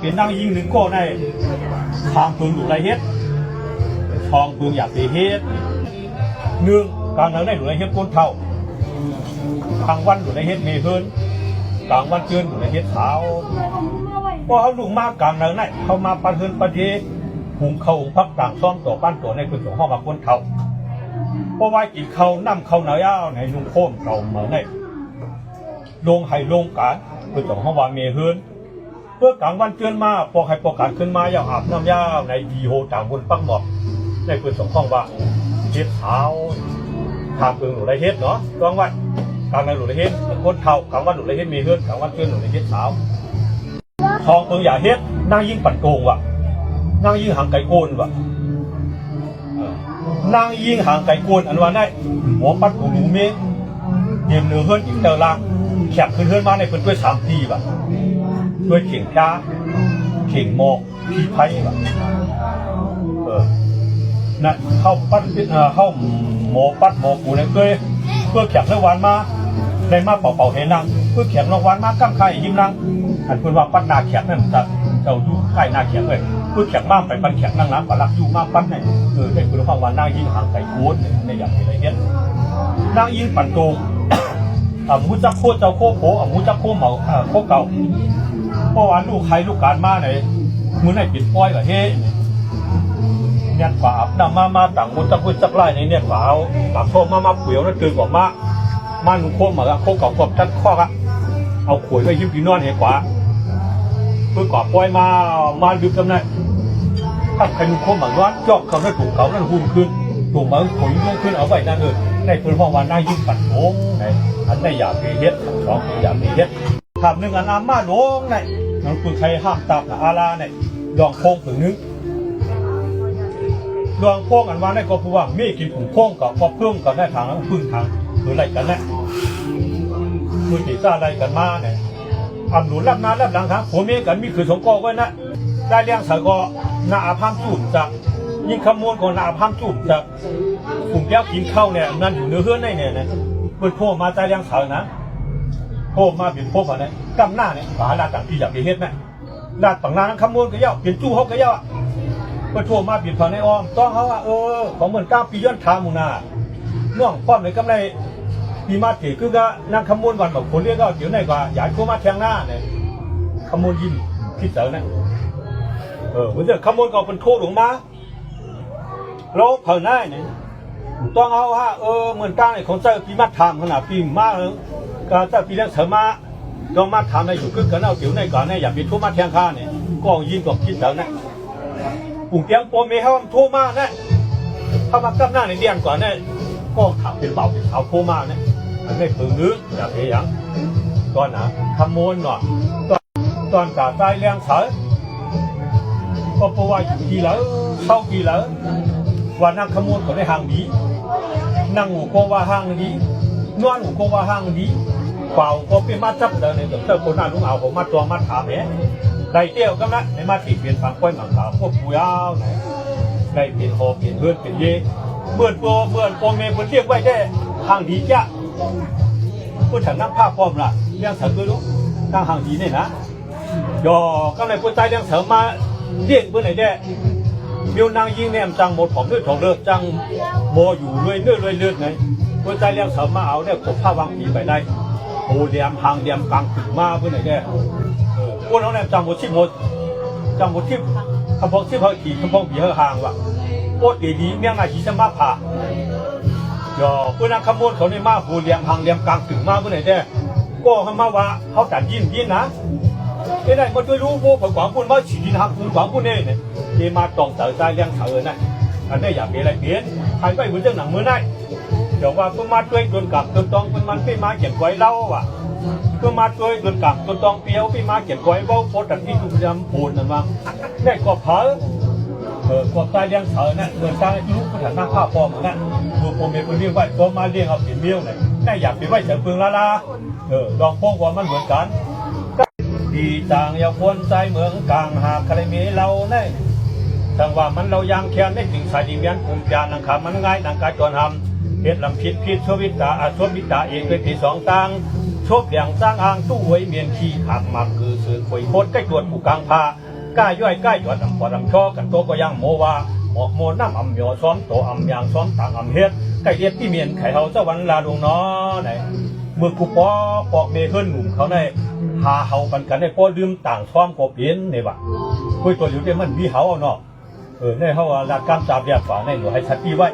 เป็นนั่งยิงหนึ่งก็ในทางปืนอยู่ไรเฮ็ดทองปืนอยากไปเฮ็ดหนึ่งกลางนั้นได้อยู่ไรเฮ็ดก้นเท่ากลางวันอยู่ไรเฮ็ดเมย์เฮิร์นกลางวันเจือนอยู่ไรเฮ็ดขาวพอเขาลุงมากกลางนั้นเขามาปันเฮิร์นปันเทหุงเขาพักต่างซ้อมต่อบ้านตัวในคนของห้องมาก้นเท่าเพราะว่ากินเขาน้ำเขาหนาวในลุงโค้มเราเหมือนในลงไห้ลงการคนของห้องว่าเมย์เฮิร์นเพื่อกลางวันเจือนมาพอให้ประกาศขึ้นมาอย่างอาบน้ำยาวในดีโฮต่างบนปักหมอกในคนสองห้องว่าเฮ็ดเท้าทางปืนหลุดไรเฮ็ดเนาะตองไว้กลางในหลุดไรเฮ็ดคนเท่ากลางวันหลุดไรเฮ็ดมีเฮือนกลางวันเจือนหลุดไรเฮ็ดเท้าทองปืนอย่าเฮ็ดนั่งยิงปั่นโกงว่ะนั่งยิงหางไก่โกนว่ะนั่งยิงหางไก่โกนอันว่าได้หมอปัดหูหนูเมย์เยี่ยมเนื้อเฮือนอีกเตอร์ล่างแขกขึ้นเฮือนมาในเพิ่นด้วย3 ปีว่ะด้วยเข่งช้าเข่งโมกที่ไพ่ว่ะนะเข้าปัดเข้าหมอปัดหมอกูเนี่ยเพื่อแขกน้ำหวานมาได้มาเป่าเห็นนางเพื่อแขกน้ำหวานมากั้งไข่ยิ้มนางอันเพื่อนว่าปัดนาแขกนั่นจะเจ้าอยู่ไข่นาแขกเลยเพื่อแขกมาไปปันแขกนั่งน้ำปลักอยู่มาปัดเนี่ยได้คุณฟังว่านางยิงหางไก่โค้ดในอย่างไรเงี้ยนางยิงปั่นโตมูจักโคเจ้าโคโผมูจักโคเหมาโคเก่าเพราะว่าลูกใครลูกการมาไหนมือไหนปิดป้อยกับเฮ้เนี่ยฝาดำมาต่างมุจักพุจักไล่ในเนี่ยฝาปากโคมาเปลี่ยวแล้วตื่นกว่ามาหนุ่มโคมาโคเก่ากบชัดข้อเอาขวยไปยิ้มปีนอนเหกว่าเพื่อกอบป้อยมาดึกกำไรถ้าใครหนุ่มโคมาร้อนจอกเขาได้ถูกเขานั่นหุ่นขึ้นถูกมาขวยลงขึ้นเอาไว้นั่นเลยในเพื่อนพ่อวันนั่งยิ้มปัดโผล่อันได้อยากไปเฮ็ดสองอยากไปเฮ็ดทำหนึ่งอันอามาหลวงในนั่นคือใครห้ามตับอาลาในดองโค้งถึงนึงดองโค้งอันว่าได้ก็พูดว่ามีกินผงโค้งกับพอเพิ่มกันได้ทางแล้วพึ่งทางหรืออะไรกันนะคือติดตาอะไรกันมาเนี่ยทำหนุนรับน้ารับหลังครับผมเองกันมีคือสงกอไว้นะได้เลี้ยงสายก็นาอาพามจุ่มจากยิ่งขมวนก็นาอาพามจุ่มจากกลุ่มแก้วกินข้าวเนี่ยนั่นอยู่เนื้อเฮือนได้เนี่ยนะเปิดโพมาใจเลี้ยงสายนะโพมาเป็นโพอะไรกำหน้าเนี่ยหาลาต่างที่อยากไปเฮ็ดไหมลาต่างนั้นขมวนก็เย้าเป็นจู้เขาก็เย้าเปิดโพมาเป็นฝั่งในอ้อมต้องเขาว่าของเหมือน9 ปีย้อนทามุนาน่วงป้อมเลยกำไรปีมาถือคือก็นั่งขมวนวันแบบคนเรียกก็เดี๋ยวไหนก็อยากโคมาแทงหน้าเนี่ยขมวนยิ้มคิดเสาเนี่ยวันเดียวขมวนก็เป็นโทษหลงมาแล้วเผาหน้าเนี่ยต้องเอาว่าเหมือนกันไอ้คนเจ้าปีมาทำขนาดปีมาก็เจ้าปีแล้วเสมาต้องมาทำในอยู่คือกันเอาเดี๋ยวในก่อนเนี่ยอย่าไปทั่วมาแทงข้าเนี่ยก็ยิงกับคิดเสาเนี่ยปุ่งเตียงโปมเมเขาทั่วมาเนี่ยถ้ามากับหน้าในเดียนก่อนเนี่ยก็ขับเป็นเบาเป็นขาวทั่วมาเนี่ยมันไม่ถึงนึกอย่าไปยังตอนนะขโมยหน่อยตอนกาใต้เลี้ยงเสาก็เพราะว่าอยู่กี่แล้วเข้ากี่แล้วว่านั่งขโมยเขาได้ห่างดีนั่งหูก็ว่าห่างดีนอนหูก็ว่าห่างดีเป่าก็เป็นมาจับแต่ในเจ้าคนนั้นลุงเอาผมมาตัวมาถามเนี่ยได้เตี้ยวก็นะในมาติดเปลี่ยนฝั่งก้อยหมังขาวพวกผู้ยาวได้เปลี่ยนคอเปลี่ยนเพื่อนเปลี่ยนเย่เมื่อโปเมย์คนเรียกไว้ได้ห่างดีจ้ะผู้ฉันนั่งผ้าพร้อมละเลี้ยงเสริมด้วยลูกนั่งห่างดีเนี่ยนะยอก็เลยผู้ใจเลี้ยงเสริมมาเรียกเมื่อไหร่ได้เมียวนางยิงเนี่ยจังหมดผมด้วยถอดเลือดจังโมอยู่ด้วยเลือดไงผู้ใจเลี้ยงเสริมมาเอาเนี่ยกบผ้าวางผีไปได้โอ้เดียมห่างเดียมกลางถึงมาเมื่อไหร่ได้พวกน้องเนี่ยจังหมดที่คำพองที่พอขี่คำพองผีห่างว่ะโคตรดีเมี่ยงนาทีจะมาผ่าย่อพวกนักขโมยเขาในมาโหเดียมห่างเดียมกลางถึงมาเมื่อไหร่ได้ก็เขามาว่าเขาตัดยินนะไอ้ได้มาช่วยรู้พวกขวางพูดว่าฉีดหักพูดขวางพูดเนี่ยเกมาตองเต๋อใจเลี้ยงเต๋อนะอันนี้อยากเป็นอะไรเปลี่ยนใครไปเหมือนเจ้าหนังมือได้เดี๋ยวว่าเพิ่งมาช่วยโดนกับโดนตองเป็นมันพี่มาเก็บไว้เล่าว่ะเพิ่งมาช่วยโดนกับโดนตองเปียวพี่มาเก็บไว้ว่าโคตรที่ทุกยำพูนนั่นว่าได้กอบเผอกอบใจเลี้ยงเต๋อเนี่ยเหมือนกันลูกผู้ถังหน้าผ้าปอมนั่นดูผมเองคนเลี้ยงไว้ก็มาเลี้ยงเอาเป็นเบี้ยวเลยได้อยากเป็นไว้เฉยเปลืองลาลองพ้องว่ามันเหมือนกันดีต่างอย่าควรใจเมืองกลางหากใครมีเราเนี่ยจังว่ามันเรายังแค้นได้ถึงสายดิเมียนภูมิจานังขามันง่ายนังกายจนทำเพชรลำพิษชวิตาชวิตาเองเป็นที่สองต่างชบอย่างสร้างอ่างตู้ไว้เมียนขี้ขักมักคือสื่อข่อยโคตรใกล้ตรวจผู้กลางพา ก้าย่อยก้าหยอดพอดำช่อกันตัวก็ยังโมว่าหมอกโมน้ำอ่ำหยอซ้อมโตอ่ำยางซ้อมต่างอ่ำเฮ็ดไก่เดียดที่เมียนไข่เฮาเจ้าวันลาดวงน้อไหนเมื่อกูปอกเมเฮิรนหนุ่มเขาในหาเฮากันกันได้พอลืมต่างซ้อมก็เปลี่ยนในบ่คุยตัวอยู่ได้มันมีเฮาเนาะในเฮาลาดกำจับเรียบฝ่าในหนูให้ชัดที่ไว้